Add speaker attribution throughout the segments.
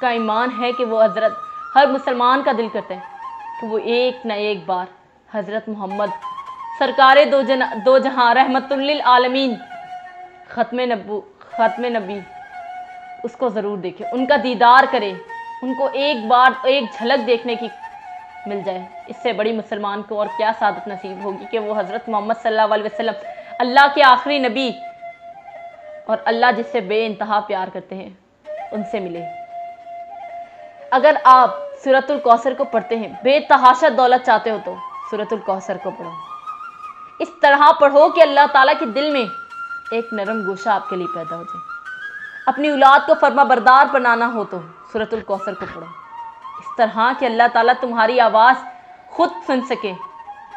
Speaker 1: کا ایمان ہے کہ وہ حضرت ہر مسلمان کا دل کرتے ہیں کہ وہ ایک نہ ایک بار حضرت محمد سرکار دو جہاں رحمت للعالمین ختم نبی اس کو ضرور دیکھے، ان کا دیدار کرے، ان کو ایک بار ایک جھلک دیکھنے کی مل جائے۔ اس سے بڑی مسلمان کو اور کیا سعادت نصیب ہوگی کہ وہ حضرت محمد صلی اللہ علیہ وسلم اللہ کے آخری نبی اور اللہ جس سے بے انتہا پیار کرتے ہیں ان سے ملے۔ اگر آپ سورۃ الکوثر کو پڑھتے ہیں، بے تحاشا دولت چاہتے ہو تو سورۃ الکوثر کو پڑھو، اس طرح پڑھو کہ اللہ تعالیٰ کے دل میں ایک نرم گوشہ آپ کے لیے پیدا ہو جائے۔ اپنی اولاد کو فرما بردار بنانا ہو تو سورۃ الکوثر کو پڑھو، اس طرح کہ اللہ تعالیٰ تمہاری آواز خود سن سکے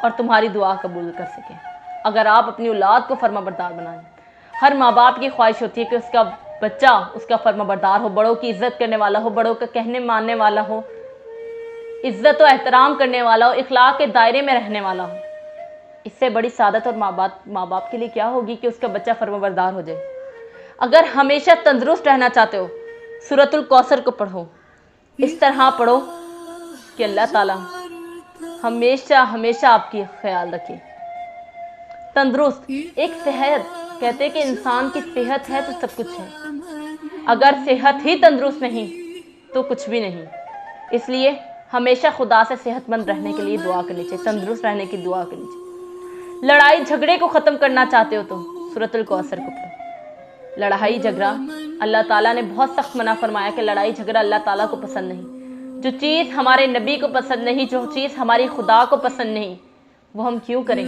Speaker 1: اور تمہاری دعا قبول کر سکے۔ اگر آپ اپنی اولاد کو فرما بردار بنائیں، ہر ماں باپ کی خواہش ہوتی ہے کہ اس کا بچہ اس کا فرما بردار ہو، بڑوں کی عزت کرنے والا ہو، بڑوں کا کہنے ماننے والا ہو، عزت و احترام کرنے والا ہو، اخلاق کے دائرے میں رہنے والا ہو۔ اس سے بڑی سعادت اور ماں باپ کے لیے کیا ہوگی کہ اس کا بچہ فرما بردار ہو جائے۔ اگر ہمیشہ تندرست رہنا چاہتے ہو، سورۃ الکوثر کو پڑھو، اس طرح پڑھو کہ اللہ تعالیٰ ہمیشہ آپ کی خیال رکھے۔ تندرست ایک صحت، کہتے کہ انسان کی صحت ہے تو سب کچھ ہے، اگر صحت ہی تندرست نہیں تو کچھ بھی نہیں۔ اس لیے ہمیشہ خدا سے صحت مند رہنے کے لیے دعا کرنی چاہیے، تندرست رہنے کی دعا کرنی چاہیے۔ لڑائی جھگڑے کو ختم کرنا چاہتے ہو تو سورۃ الکوثر کو پڑھو۔ لڑائی جھگڑا اللہ تعالیٰ نے بہت سخت منع فرمایا کہ لڑائی جھگڑا اللہ تعالیٰ کو پسند نہیں۔ جو چیز ہمارے نبی کو پسند نہیں، جو چیز ہماری خدا کو پسند نہیں، وہ ہم کیوں کریں،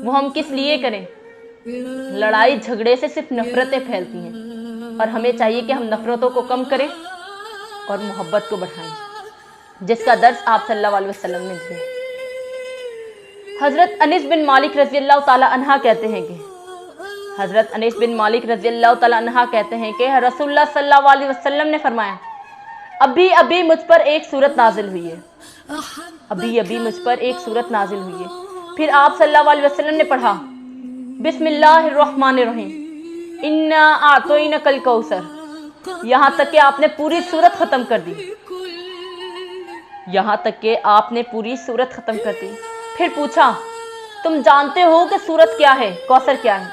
Speaker 1: وہ ہم کس لیے کریں؟ لڑائی جھگڑے سے صرف نفرتیں پھیلتی ہیں، اور ہمیں چاہیے کہ ہم نفرتوں کو کم کریں اور محبت کو بڑھائیں، جس کا درس آپ صلی اللہ علیہ وسلم نے دیا۔ حضرت انس بن مالک رضی اللہ تعالیٰ عنہ کہتے ہیں کہ رسول اللہ صلی اللہ علیہ وسلم نے فرمایا، ابھی مجھ پر ایک سورت نازل ہوئی ہے۔ پھر آپ صلی اللہ علیہ وسلم نے پڑھا، بسم اللہ الرحمن الرحیم، انا اعطینک الکوثر، یہاں تک کہ آپ نے پوری سورت ختم کر دی۔ پھر پوچھا، تم جانتے ہو کہ سورت کیا ہے، کوثر کیا ہے؟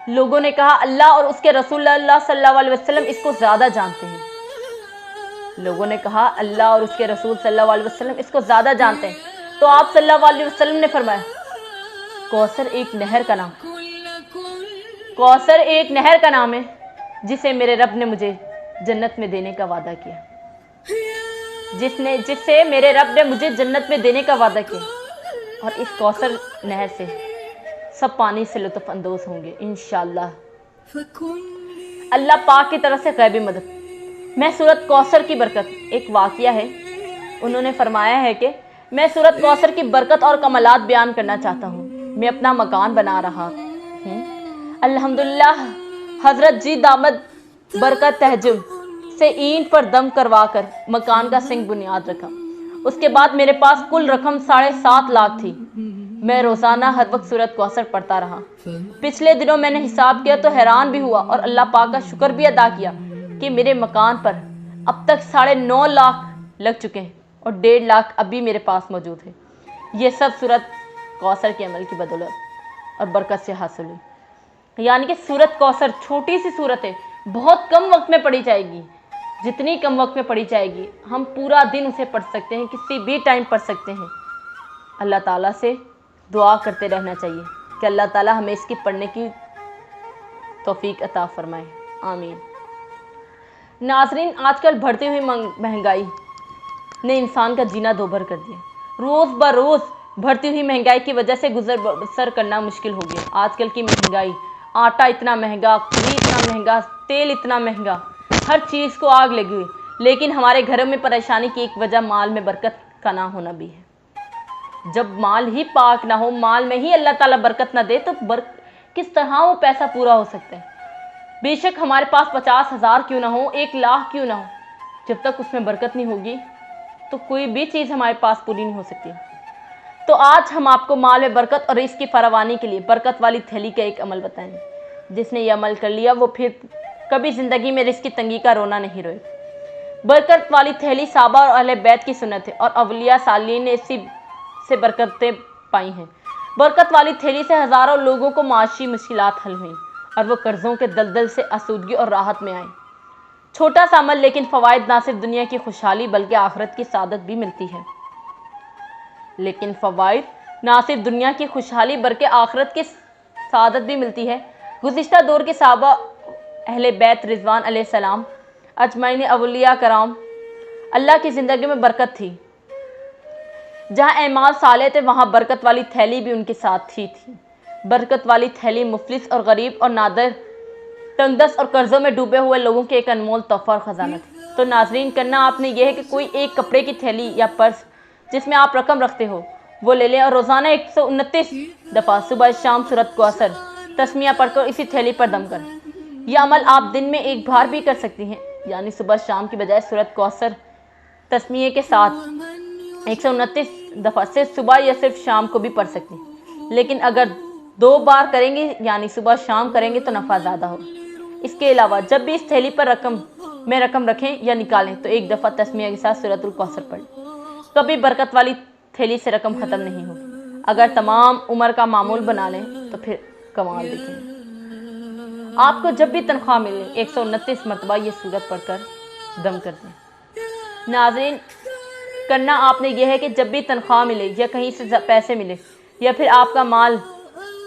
Speaker 1: لوگوں نے کہا اللہ اور اس کے رسول اللہ صلی اللہ علیہ وسلم اس کو زیادہ جانتے ہیں۔ تو آپ صلی اللہ علیہ وسلم نے فرمایا، کوثر ایک نہر کا نام ہے جسے میرے رب نے مجھے جنت میں دینے کا وعدہ کیا، اور اس کوثر نہر سے سب پانی سے لطف اندوز ہوں گے انشاءاللہ۔ اللہ پاک کی طرف سے غیبی مدد۔ میں سورت کوثر کی برکت، ایک واقعہ ہے، انہوں نے فرمایا ہے کہ میں سورت کوثر کی برکت اور کمالات بیان کرنا چاہتا ہوں۔ میں اپنا مکان بنا رہا ہوں، الحمدللہ حضرت جی دامت برکت تہجم سے اینٹ پر دم کروا کر مکان کا سنگ بنیاد رکھا۔ اس کے بعد میرے پاس کل رقم 7.5 لاکھ تھی۔ میں روزانہ ہر وقت سورت کوثر پڑھتا رہا۔ پچھلے دنوں میں نے حساب کیا تو حیران بھی ہوا اور اللہ پاک کا شکر بھی ادا کیا کہ میرے مکان پر اب تک 9.5 لاکھ لگ چکے ہیں اور 1.5 لاکھ ابھی میرے پاس موجود ہے۔ یہ سب سورت کوثر کے عمل کی بدولت اور برکت سے حاصل ہوئی۔ یعنی کہ سورت کوثر چھوٹی سی سورت ہے، بہت کم وقت میں پڑھی جائے گی۔ جتنی کم وقت میں پڑھی جائے گی، ہم پورا دن اسے پڑھ سکتے ہیں، کسی بھی ٹائم پڑھ سکتے ہیں۔ اللہ تعالیٰ سے دعا کرتے رہنا چاہیے کہ اللہ تعالیٰ ہمیں اس کی پڑھنے کی توفیق عطا فرمائے، آمین۔ ناظرین، آج کل بڑھتی ہوئی مہنگائی نے انسان کا جینا دوبھر کر دیا۔ روز بروز بڑھتی ہوئی مہنگائی کی وجہ سے گزر بسر کرنا مشکل ہو گیا۔ آج کل کی مہنگائی، آٹا اتنا مہنگا، گھی اتنا مہنگا، تیل اتنا مہنگا، ہر چیز کو آگ لگی ہوئی۔ لیکن ہمارے گھروں میں پریشانی کی ایک وجہ مال میں برکت کا نہ ہونا بھی ہے۔ جب مال ہی پاک نہ ہو، مال میں ہی اللہ تعالیٰ برکت نہ دے تو کس طرح وہ پیسہ پورا ہو سکتا ہے؟ بے شک ہمارے پاس 50,000 کیوں نہ ہو، 1 لاکھ کیوں نہ ہو، جب تک اس میں برکت نہیں ہوگی تو کوئی بھی چیز ہمارے پاس پوری نہیں ہو سکتی۔ تو آج ہم آپ کو مال میں برکت اور رزق کی فراوانی کے لیے برکت والی تھیلی کا ایک عمل بتائیں گے۔ جس نے یہ عمل کر لیا وہ پھر کبھی زندگی میں رزق کی تنگی کا رونا نہیں روئے۔ برکت والی تھیلی صحابہ اور اہل بیت کی سنت ہے اور اولیاء صالحین نے اسی سے برکتیں پائی ہیں۔ برکت والی تھیلی سے ہزاروں لوگوں کو معاشی مشکلات حل ہوئیں اور وہ قرضوں کے دلدل سے آسودگی اور راحت میں آئیں۔ چھوٹا سا عمل لیکن فوائد، نہ صرف دنیا کی خوشحالی بلکہ آخرت کی سعادت بھی ملتی ہے۔ لیکن فوائد نہ صرف دنیا کی خوشحالی بلکہ آخرت کی سعادت بھی ملتی ہے۔ گزشتہ دور کے صحابہ، اہل بیت رضوان علیہ السلام اجمعین، اولیاء کرام، اللہ کی زندگی میں برکت تھی۔ جہاں اعمال صالح تھے وہاں برکت والی تھیلی بھی ان کے ساتھ ہی تھی۔ برکت والی تھیلی مفلس اور غریب اور نادر، تنگ دست اور قرضوں میں ڈوبے ہوئے لوگوں کے ایک انمول تحفہ اور خزانہ تھی۔ تو ناظرین، کرنا آپ نے یہ ہے کہ کوئی ایک کپڑے کی تھیلی یا پرس جس میں آپ رقم رکھتے ہو وہ لے لیں اور روزانہ 129 دفعہ صبح شام سورۃ کوثر تسمیہ پڑھ کر اسی تھیلی پر دم کریں۔ یہ عمل آپ دن میں ایک بار بھی کر سکتی ہیں، یعنی صبح شام کی بجائے سورۃ کوثر تسمیہ کے ساتھ 129 دفعہ صرف صبح یا صرف شام کو بھی پڑھ سکتی ہیں۔ لیکن اگر 2 بار کریں گے یعنی صبح شام کریں گے تو نفع زیادہ ہوگا۔ اس کے علاوہ جب بھی اس تھیلی پر رقم رکھیں یا نکالیں تو 1 دفعہ تسمیہ کے ساتھ سورۃ الکوثر پڑھیں۔ کبھی برکت والی تھیلی سے رقم ختم نہیں ہوگی۔ اگر تمام عمر کا معمول بنا لیں تو پھر کمال دیکھیں۔ آپ کو جب بھی تنخواہ ملے 129 مرتبہ یہ سورت پڑھ کر دم کر دیں۔ ناظرین، کرنا آپ نے یہ ہے کہ جب بھی تنخواہ ملے یا کہیں سے پیسے ملے یا پھر آپ کا مال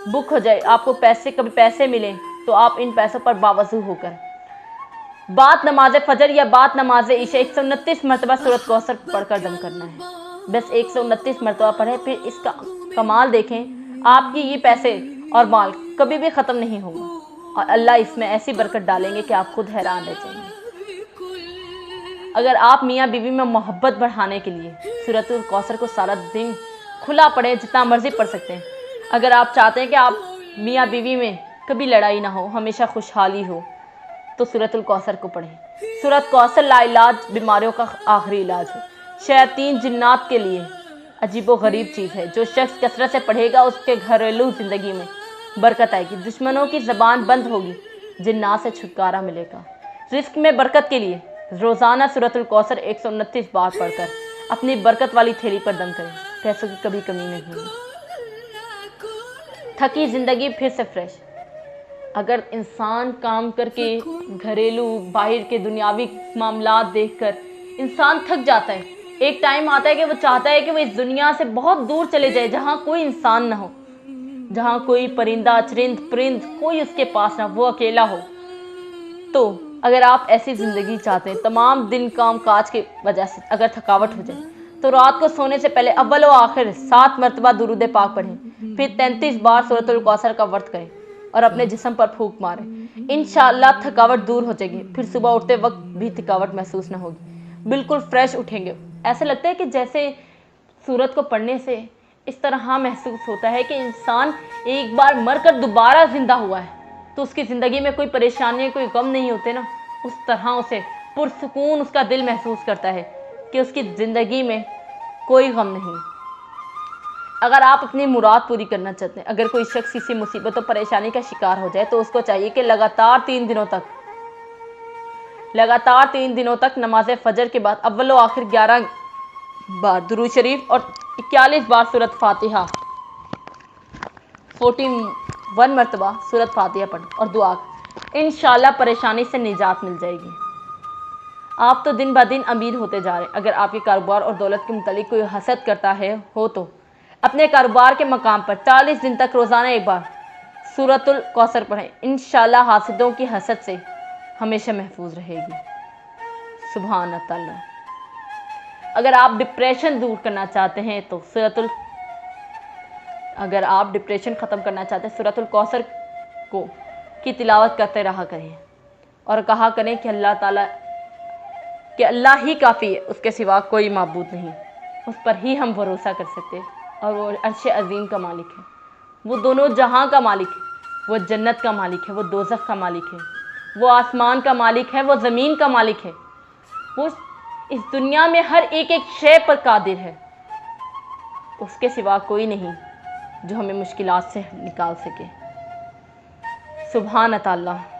Speaker 1: بک ہو جائے، آپ کو کبھی پیسے ملیں تو آپ ان پیسوں پر باوضو ہو کر بعد نماز فجر یا بعد نماز عشاء 129 مرتبہ سورۃ کوثر پڑھ کر دم کرنا ہے۔ بس 129 مرتبہ پڑھیں، پھر اس کا کمال دیکھیں۔ آپ کی یہ پیسے اور مال کبھی بھی ختم نہیں ہوگا اور اللہ اس میں ایسی برکت ڈالیں گے کہ آپ خود حیران رہ جائیں گے۔ اگر آپ میاں بیوی میں محبت بڑھانے کے لیے سورۃ الکوثر کو سارا دن کھلا پڑھیں، جتنا مرضی پڑھ سکتے ہیں۔ اگر آپ چاہتے ہیں کہ آپ میاں بیوی میں کبھی لڑائی نہ ہو، ہمیشہ خوشحالی ہو، تو سورۃ الکوثر کو پڑھیں۔ سورۃ کوثر لا علاج بیماریوں کا آخری علاج ہے۔ شیاطین جنات کے لیے عجیب و غریب چیز ہے۔ جو شخص کثرت سے پڑھے گا اس کے گھریلو زندگی میں برکت آئے گی، دشمنوں کی زبان بند ہوگی، جنات سے چھٹکارا ملے گا۔ رزق میں برکت کے لیے روزانہ سورۃ الکوثر 129 بار پڑھ کر اپنی برکت والی تھیلی پر دم کریں، پیسوں کی کبھی کمی نہیں ہوگی۔ تھکی زندگی پھر سے فریش۔ اگر انسان کام کر کے گھریلو باہر کے دنیاوی معاملات دیکھ کر انسان تھک جاتا ہے، ایک ٹائم آتا ہے کہ وہ چاہتا ہے کہ وہ اس دنیا سے بہت دور چلے جائے، جہاں کوئی انسان نہ ہو، جہاں کوئی پرندہ چرند پرند کوئی اس کے پاس نہ، وہ اکیلا ہو۔ تو اگر آپ ایسی زندگی چاہتے ہیں، تمام دن کام کاج کی وجہ سے اگر تھکاوٹ ہو جائے تو رات کو سونے سے پہلے اول و آخر 7 مرتبہ درود پاک پڑھیں، پھر 33 بار سورۃ الکوثر کا ورد کریں اور اپنے جسم پر پھونک ماریں۔ انشاءاللہ تھکاوٹ دور ہو جائے گی، پھر صبح اٹھتے وقت بھی تھکاوٹ محسوس نہ ہوگی، بالکل فریش اٹھیں گے۔ ایسا لگتا ہے کہ جیسے سورت کو پڑھنے سے اس طرح محسوس ہوتا ہے کہ انسان ایک بار مر کر دوبارہ زندہ ہوا ہے، تو اس کی زندگی میں کوئی پریشانی کوئی غم نہیں ہوتے نا، اس طرح اسے پرسکون اس کا دل محسوس کرتا ہے کہ اس کی زندگی میں کوئی غم نہیں۔ اگر آپ اپنی مراد پوری کرنا چاہتے ہیں، اگر کوئی شخص کسی مصیبت و پریشانی کا شکار ہو جائے تو اس کو چاہیے کہ لگاتار 3 دنوں تک نماز فجر کے بعد اول و آخر 11 بار درود شریف اور 41 بار سورۃ فاتحہ 41 مرتبہ سورۃ فاتحہ پڑھیں اور دعا کریں، انشاءاللہ پریشانی سے نجات مل جائے گی۔ آپ تو دن بدن امیر ہوتے جا رہے ہیں۔ اگر آپ کے کاروبار اور دولت کے متعلق کوئی حسد کرتا ہو تو اپنے کاروبار کے مقام پر 40 دن تک روزانہ 1 بار سورۃ الکوثر پڑھیں، انشاءاللہ حاسدوں کی حسد سے ہمیشہ محفوظ رہے گی۔ سبحان اللہ۔ اگر آپ ڈپریشن دور کرنا چاہتے ہیں تو اگر آپ ڈپریشن ختم کرنا چاہتے ہیں سورۃ الکوثر کی تلاوت کرتے رہا کریں اور کہا کریں کہ اللہ تعالیٰ کہ اللہ ہی کافی ہے، اس کے سوا کوئی معبود نہیں، اس پر ہی ہم بھروسہ کر سکتے ہیں، اور وہ عرش عظیم کا مالک ہے، وہ دونوں جہاں کا مالک ہے، وہ جنت کا مالک ہے، وہ دوزخ کا مالک ہے، وہ آسمان کا مالک ہے، وہ زمین کا مالک ہے، وہ اس دنیا میں ہر ایک شے پر قادر ہے، اس کے سوا کوئی نہیں جو ہمیں مشکلات سے نکال سکے۔ سبحان اللہ۔